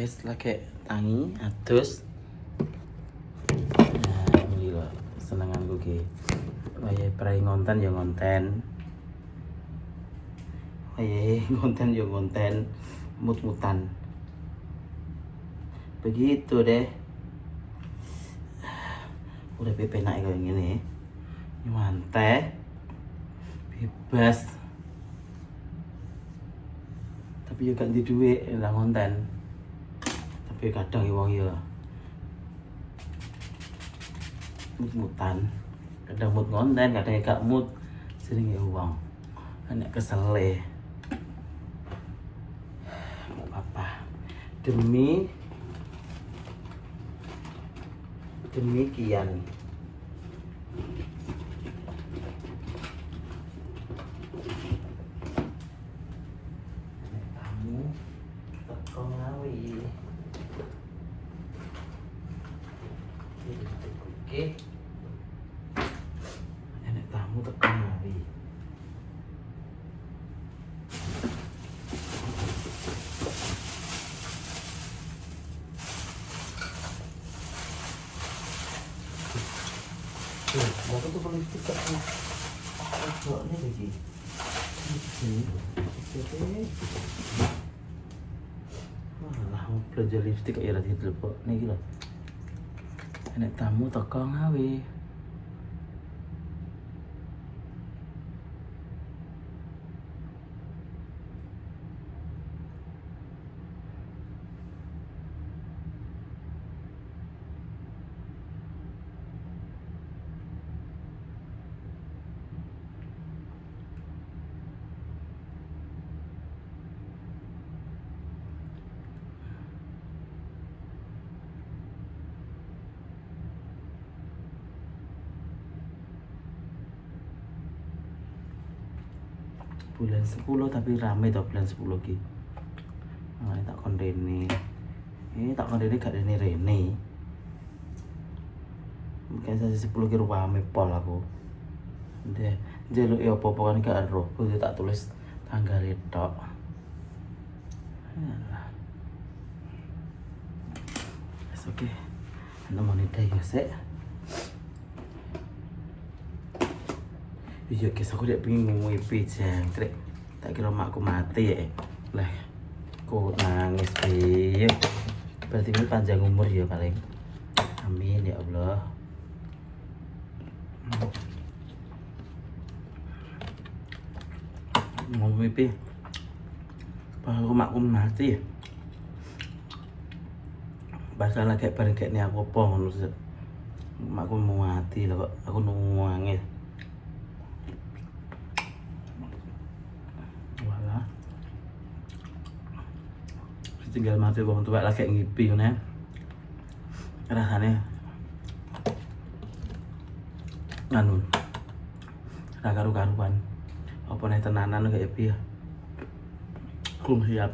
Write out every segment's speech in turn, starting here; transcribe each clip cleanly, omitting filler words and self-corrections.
guys, lagi tangi adus. Nah, ini loh senenganku ki. Wayahe prai ngonten ya ngonten. Wayahe ngonten ya ngonten, mut-mutan. Begitu deh. Udah penak kayak gini. Nyantai. Bebas. Tapi juga ganti duit lah konten. Tapi kadang wong ya mut-mutan. Kadang mood konten, kadang gak mood. Sering ya uang. Anak kesel gak apa-apa. Demikian. Oke. Nenek tamu tekan ngawi. Mau tuh perlu stiker nih. Kok ini lagi. Wah, mau belanja lipstik ya tadi telepon. Nih gitu. Nek tamu teko ngawe. Bulan 10 tapi rame tau bulan 10 ki. Nah, tak kondene. Ini tak kondene gak dene rene. Mungkin saya 10 ki rame pol aku. Ndek, njaluk ya apa-apa kan gak ero. Kudu tak tulis tanggal tok. Alah. Wes oke. Nemoni dhewe sik. Iya guys, aku udah pengen ngomong jangkrik. Tak kira makku mati ya. Lah, kok nangis dia. Berarti ini panjang umur ya paling. Amin ya Allah. Ngomong mimpi. Kalau makku mati ya. Bahkan lagi bareng kayak ini aku apa ngono. Makku mau mati lah kok. Aku nangis. Tinggal mati wong tuwek lagi ngipi ngene. Rasane anu. Ra karu-karuan. Apa nek tenanan kayak piye? Kum siap.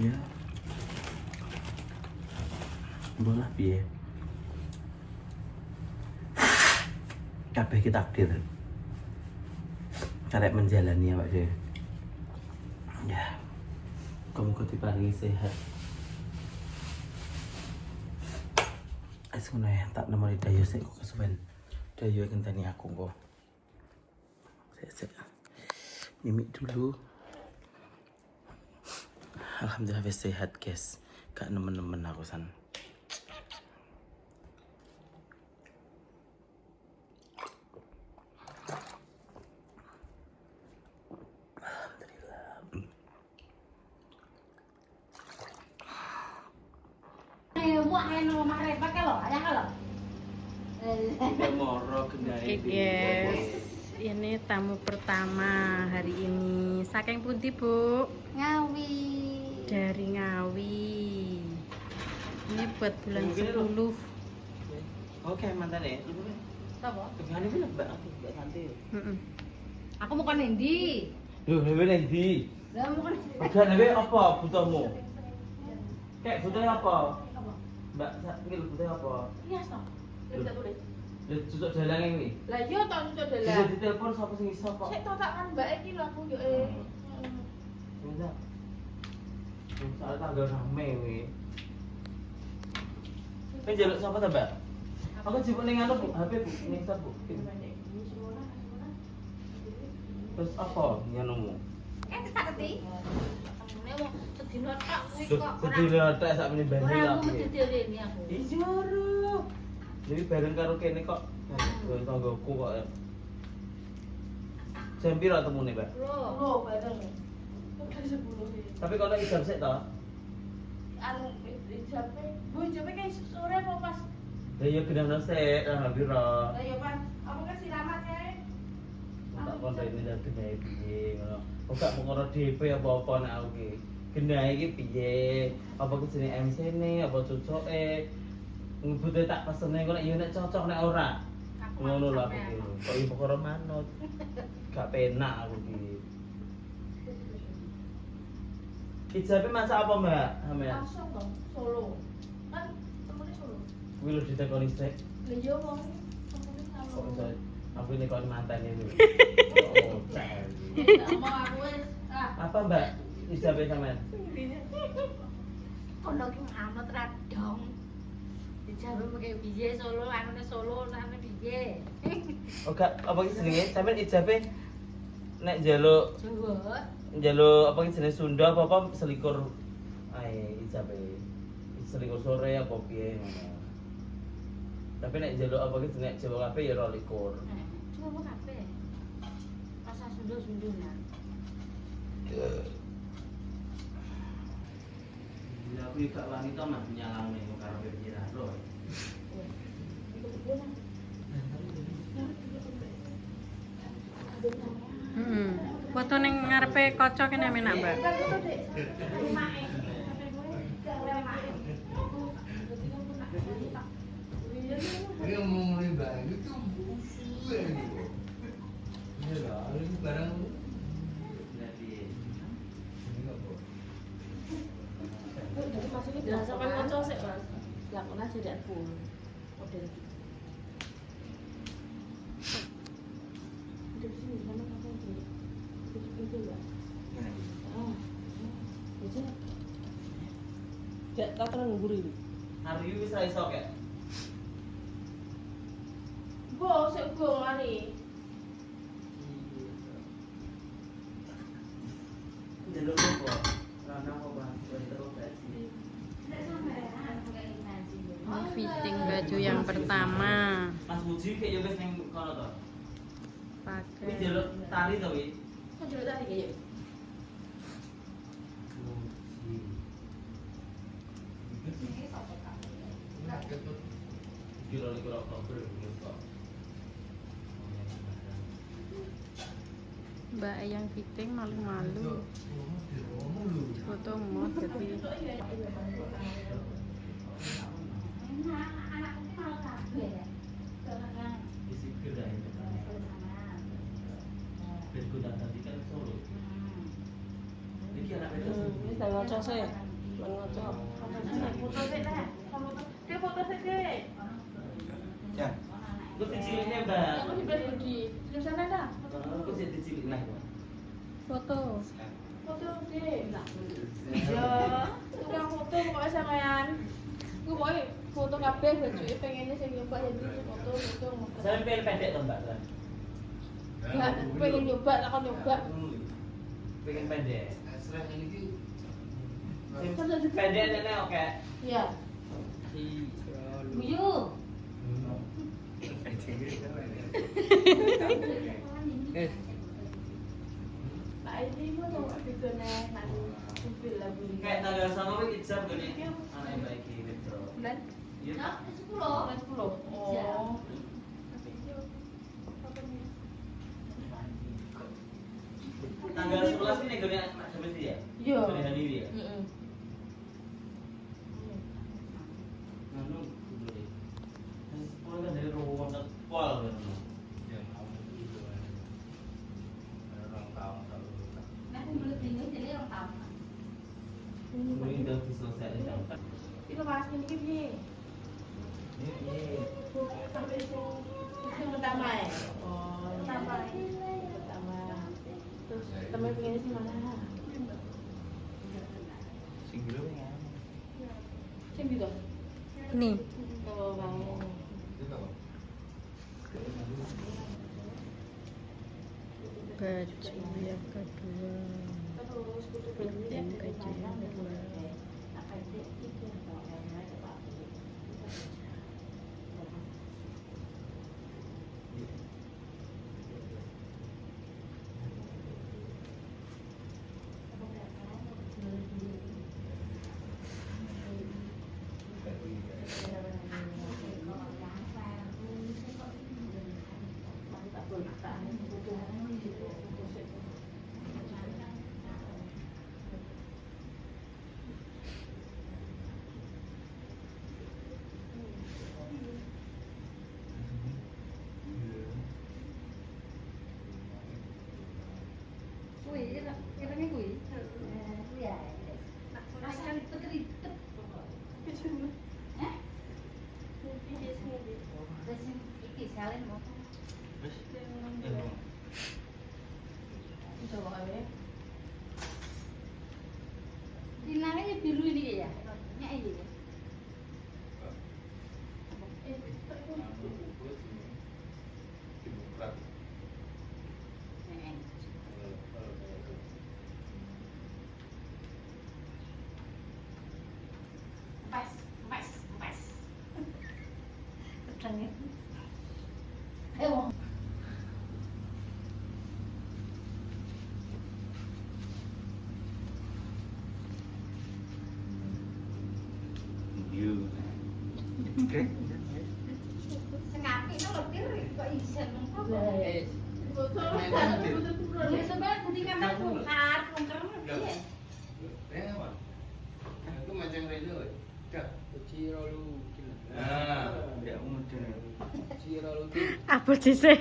Ya. Bola piye? Kabeh kita takdir. Cara menjalani ya Pak Joy. Ya, kamu diparingi sehat. Ngono ya, tak nemoni Dayo sik kok kesuwen. Dayo ngenteni aku kok. Sik. Mimik dulu. Alhamdulillah wis sehat, guys. Gak nemen-nemen aku san. Oke guys, ini tamu pertama hari ini. Saking pundi Bu? Ngawi. Dari Ngawi. Ini buat bulan 10. Oke, mantan ya. Apa? Gimana sih Mbak santai. Aku mau kan endi? Lho, lewe ndi? Lah mau kan. Udah lewe apa butuhmu? Kayak butuhnya apa? Mbak, iki butuhnya apa? Iya, toh. Bisa tulis. Cocok dalang ini. Lah iya toh cocok Bisa dalan. ditelepon sapa sing iso kok. Sik toh tak kan Mbak iki lho aku yo Sebentar. Soalnya tanggal rame wi. Ini jaluk siapa ta, Mbak? Aku jemput ning anu, Bu. HP, Bu. Ning sat, Bu. Terus apa ngono? Tak ngerti. Ini wong sedina tok kuwi Duh, kok sedih tek sak meneh bani ora lah. aku didel-deleni aku. Iya, Ro. Jadi bareng karo kene kok. Tanggoku kok. Jam piro temune, Mbak? Lho, bareng. Kok 10 sih. Tapi kalau ijab sik to? Anu ijabe, Bu ijabe kayak sore apa pas? Ya ya genahno sik, tanggal piro? Lah ya pas, apa kan siramat kae? Tak kondo ini dak genahe piye ngono. Kok gak mau ngono DP apa-apa nek aku ki. Genahe iki piye? Apa ku jenenge MC-ne, apa cocoke? Ngubute tak pesene kok nek yo nek cocok nek ora. Ngono lho aku ki. Kok ibu perkara manut. Gak penak aku ki. Ijabe masak apa, Mbak? Amen. Langsung dong, Solo. Kan temennya Solo. Kuwi lho ditekoni sik. Lah yo wong temennya Kok Solo. iso aku ini kok mantan ini. Oh, cel. Mau aku wis Apa, Mbak? Ijabe sampean? kono ki anut ra dong. Ijabe pakai piye Solo, anune Solo, anune piye? Oh, gak apa iki jenenge? Sampean ijabe nek njaluk Jawa. njaluk apa iki jenenge Sunda apa selikur ae ijabe. Selikur sore apa piye ngono. Tapi nek njaluk apa iki jenenge Jawa kabeh ya 22. Cuma kabeh. Rasa Sunda-Sundunan. Ya aku gak wanita mah nyalangne karo pikiran lho. Foto ning ngarepe kaca kene enak, Mbak. Ini ngomongin Mbak ini tuh suwe gitu. Iya lah, ini barang Jadi ini apa? Lah sampean maca sik, Mas. Lakon aja dak full. Model gitu. Di sini mana apa itu? Itu ya. Ah. Bisa. Gak tak terang nguri. hari wis ra iso kek. Go sik go ngani. Njaluk apa? Rana apa? Terus Ini fitting baju yang pertama. Mas Muji kayak ya wis ning kono to. Kuwi Pakai njaluk tari to wi. Kok jero tadi kaya. Kira kira Oktober wis kok. Mbak yang fitting malu-malu. Foto mod jadi Isi gerai berkuda tadi kan Solo. Iki anak beda sih. Wis tak ngaca sik. Men ngaca. Foto sik dah. Dia foto sik deh. Ya. Lu diciliknya, Mbak. Aku di beli di sana dah. Aku sih dicilik nah. foto. Foto deh. Ya, tukang foto pokoknya sampean. Gue pokoknya foto kabeh bajuke pengennya sing nyoba jadi foto. Saya pengen pendek to, Mbak. Enggak, pengen nyoba, takon nyoba. Pengen pendek. Asrah ini ki Pendek nenek oke. Iya. Buyu. Pak ini mau mau digone nang mobil lah beli. Kayak tanggal sama wis ijab gini. Anak Mbak iki gitu. Bulan? Iya. Nah, 10. Bulan 10. Oh. Tanggal 11 ini gini sampai dia. Iya. Gini hari ini ya. Heeh. Nganu dulu deh. Terus pulang kan dari ruang ke pol kan. yang kamu itu orang tahu kalau Nah, aku belum tinggal jadi orang tahu. Ini udah diselesaikan jam. Itu Mas ini ki piye? Ini Sampai yang pertama ya? Oh, pertama. Pertama. Terus teman pengennya sih mana? Sing gitu. Ini Oh, mau. baju yang kedua. Terus kudu Fitting baju yang kedua. Coba aja. Dinanya biru ini ya? Nya ini ya? Pas, pas, pas. Petangnya. Ayo. Sengapi no lebih kok iso nang Foto kan kudu turun. ya sebenarnya budi kata bongkar piye? Aku macam radio. Cak. Apa sih sih?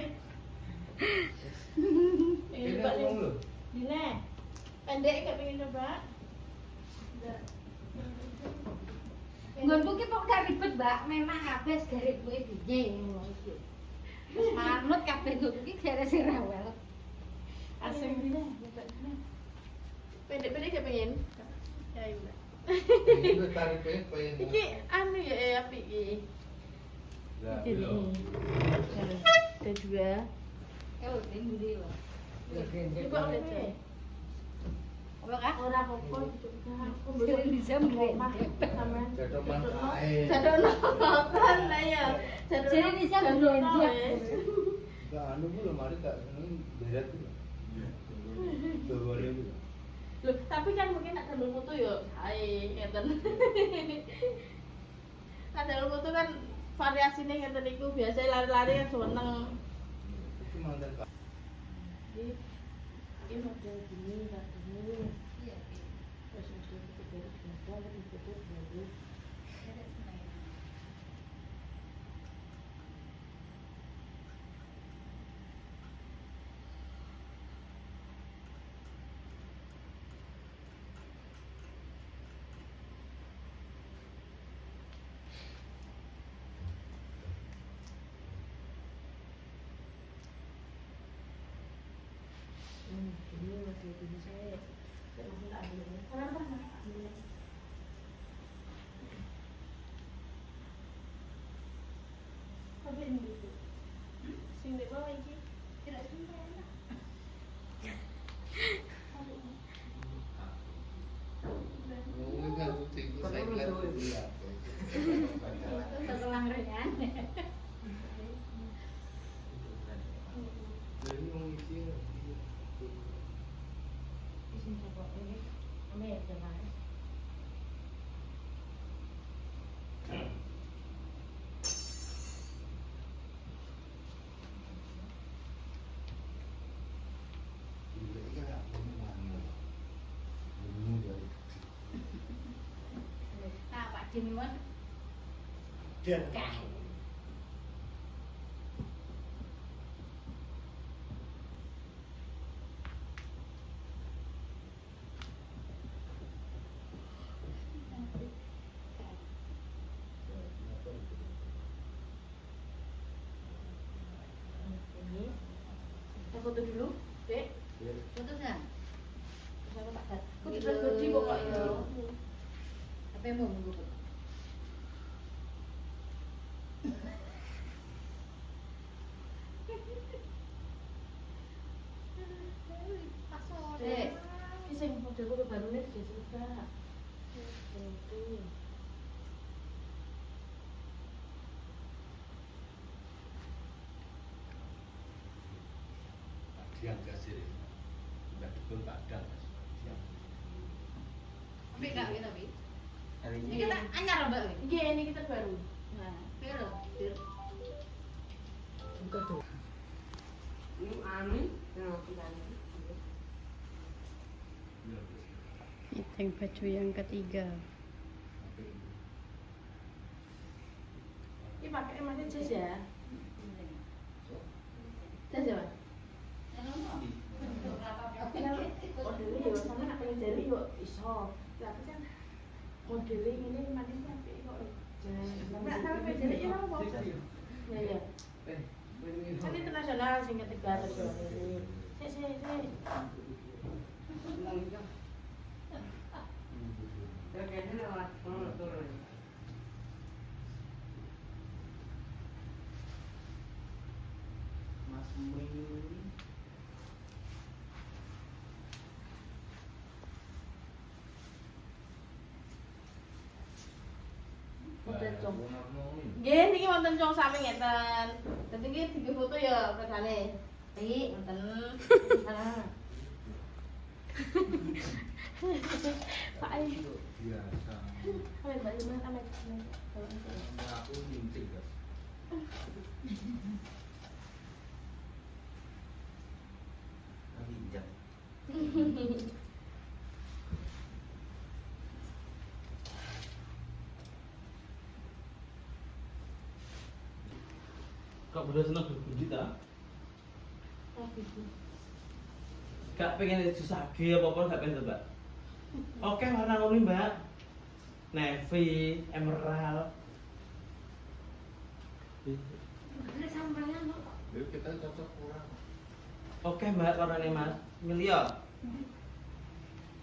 Pengen coba nih. Dine. Pendek gak pengen coba? Enggak. Nggonku ki kok gak ribet, Mbak. Memang habis garis kowe dije ngono iki. Wis manut kabeh nggonku ki jare sing rewel. Asing Dine. Coba Dine. Pendek-pendek gak pengen? Ya iya. Ini tarik pengen. Iki anu ya apik iki. Iki nih. Ada dua. Oh, ning ndi lho. Coba oleh deh. Apa kah? Ora apa-apa juga. Aku Sering dijam omah ndek. sampean. Jatuh mantai. Jadono kan lah ya. Jadi bisa blender. Enggak anu belum mari tak seneng berat tuh. Boleh. Loh, tapi kan mungkin nak dalem foto yo hae ngeten. Nah, dalem foto kan variasine ngeten iku biasa lari-lari kan seneng. Itu mantan. Ini model gini, enggak gini. Iya. Terus model itu dari belakang, itu dari ini model gini saya. Terus tak ambil. Kenapa? Ambil. Tapi ini gitu. Sing di bawah iki. Tidak sumpah enak. Ngomongin kan tinggi saya kelas kuliah. Setelah ringan. Jadi ngomongin Sing coba ini. Ame ya jangan. Nah, Pak Dinuan. Dia. Ini. Kita foto dulu, Dek. Putus ya? Terus aku tak gat. Aku Gitu. di body kok ya. Pas sore. Dek, ini sing model kutu baru nih juga. Itu. Siang kasih. Udah betul padang. Siang. Tapi enggak gitu, tapi. Hari Ini ini kita anyar, Mbak. Ini kita baru. Nah, piro? Buka tuh. Fitting baju yang ketiga. Ini pakai masih jas ya? Jas ya, Mas? Tapi kalau modelnya ya sama nak pengen jari kok iso. Tapi kan modelnya ini mana sampai kok jas. Tapi kalau pengen jari ya apa? Ya ya. Kan internasional sing ketiga terus ya. Sik. Mas Mui. Model cong. Nggih niki wonten cong sami ngeten. Dadi iki tiga foto ya regane. Iki wonten. Pak ai. Biasa. Amet Mbak Iman amet. Aku mintik guys. Injak. Kok udah seneng berbudi ta? Gak pengen susahke apa-apa gak pengen Mbak. Oke warna ngono Mbak. Navy, emerald. Ada sambalnya, Mbak. Jadi kita cocok kurang. Oke Mbak warnanya Mas. Milih ya.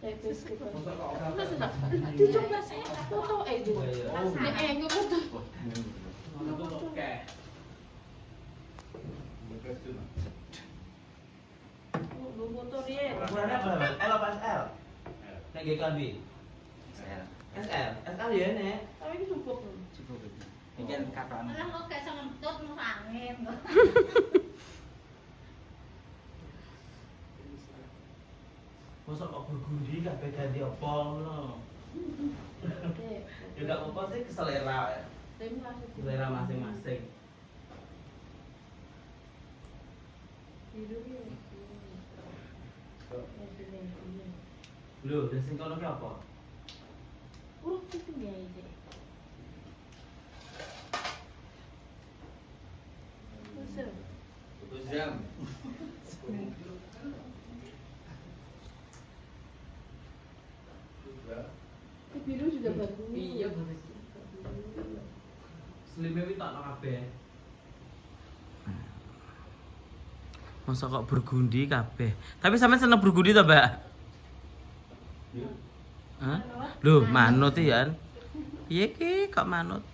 Masa kok Terus susah. Dicoba saya foto itu. Oh, Nek foto. warna tuh oke. Bekas tuh. Lu foto dia. Ukurannya apa Mas? L apa SL? Nek GKB. SL. SL. SL ya Nek. Tapi ini cukup. Cukup itu. Ini kan kapan? Malah kok kayak sama ngentut mau angin. Masa kok bergundi gak beda di apa ngono. Ya gak apa-apa sih keselera ya. Selera masing-masing. Lho, dan sing kono ki apa? Urut itu ya ini. Masuk. Satu jam. Ini biru juga bagus. Iya, bagus. Slime wi tak kabeh. Masa kok bergundi kabeh. Tapi sampean seneng bergundi ta, Mbak? Hah? Loh, manut ya. Piye ki kok manut?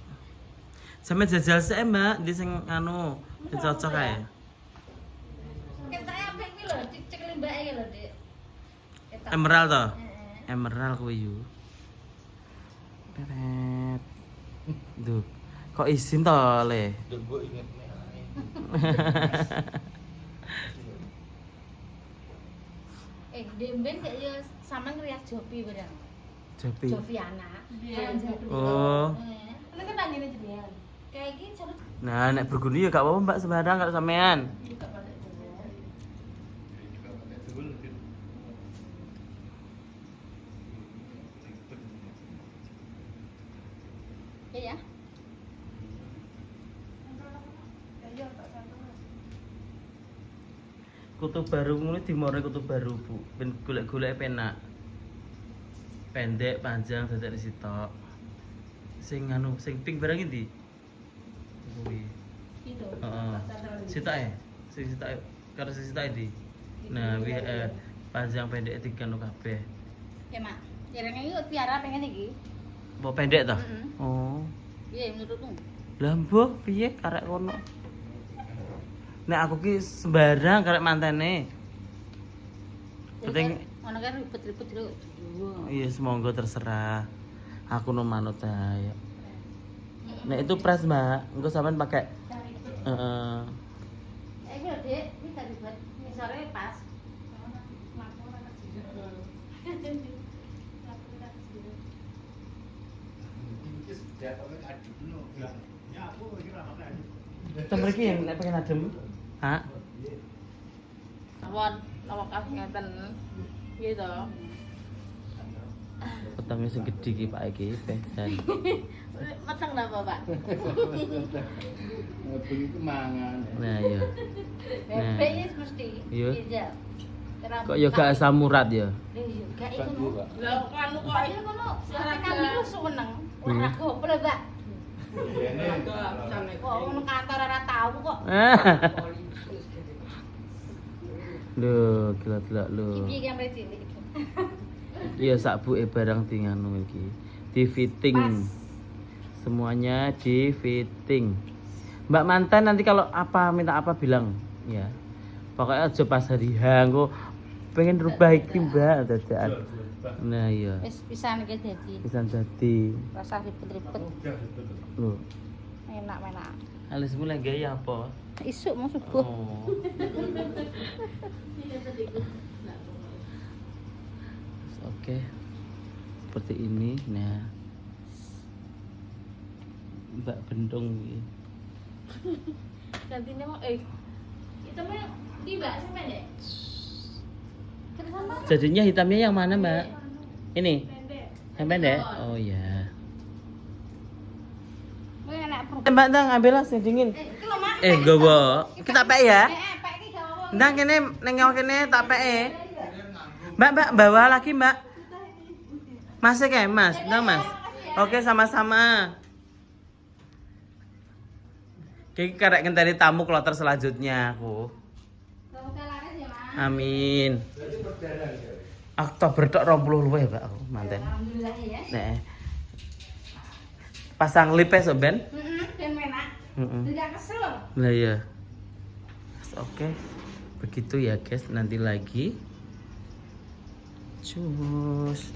Sampe jajal sik, Mbak, di sing anu cocok ae. Kita apa iki lho, cek limbah iki lho, Dik. Emerald to? Heeh. Emerald kuwi yo. Peret. Duh, kok izin to, Le? Dan gue inget nih. Demben kayak ya sama ngerias Jopi barang. Jopi. Joviana. Iya. Oh. Ini kan tanya jenengan. Kayak gini cara Nah, nek bergundi ya gak apa-apa, Mbak, sembarang kalau sampean. Kita pakai jenengan. Juga pakai dulu gitu. ya. Iya, Pak Santos. Kutu baru mulai dimore kutu baru, Bu. Ben golek-golek penak. Pendek, panjang, dadak di sitok. Sing anu, sing pink barang ndi? Kuwi. Itu. Heeh. Pak Santos. Sitoke. Sing sitoke karo sing sitoke ndi? Nah, wi panjang pendek digano kabeh. Ya, Mak. Jarangnya yuk Tiara pengen iki. Apa pendek toh? Mm-mm. Oh. Iya, menurutmu. Lah mbok piye karek kono? Nek aku ki sembarang karek mantene. Penting Ono kan ribet-ribet lho. iya semoga terserah. Aku no manut ae. Nek itu press, Mbak. Engko sampean pakai heeh. Iki lho, Dik, iki gak ribet. Misore pas. Temen iki yang nek pengen adem. Hah? Awon, lawak ngeten. Gitu. Petenge sing gedhe iki Pak iki pesan. Mateng napa, Pak? Ngabung itu mangan. Nah, iya. Bebek iki mesti. Iya. Iya. Kok ya gak asam urat ya? Iya, gak iku. Lah anu kok Kok iki kono sate kambing ku seneng. Ora goblok, Mbak. Kok ngono kantor ora tau kok. Lho, gila-gila lho. Iki yang cilik. Iya sak buke barang di nganu iki. Di fitting. Semuanya di fitting. Mbak mantan nanti kalau apa minta apa bilang ya. Pokoknya aja pas hari hang kok pengen rubah iki Mbak dadakan. Nah iya. Wis pisan iki dadi. Pisan dadi. Rasa ribet-ribet. Lho, Enak-enak. alismu lagi gaya apa? Isuk mau subuh. Oh. Oke. Seperti ini. Nah. Mbak Bendong iki. Gantine mau hitamnya di Mbak sampe deh. Terus sama Jadinya hitamnya yang mana, Mbak? Ini. Pendek. Yang pendek? Oh iya. kowe enak pro. Mbak Ndang ambil lah sing dingin. Iki lho, Mak. Gowo. Kita pek ya. Pek iki gak apa. Ndang kene ning nyawa kene tak peke. Mbak bawa lagi, Mbak. Masih kayak Mas, Ndang Mas. Oke, sama-sama. Kiki karek ngenteni tamu kloter selanjutnya aku. Semoga laris ya, Mas. Amin. Oktober tok 20 luwih, Pak, aku manten. Alhamdulillah ya. Nek. Pasang lip ya, Ben? Ben enak. Heeh. Tidak kesel. Lah iya. Oke. Begitu ya, guys. Nanti lagi. Cus.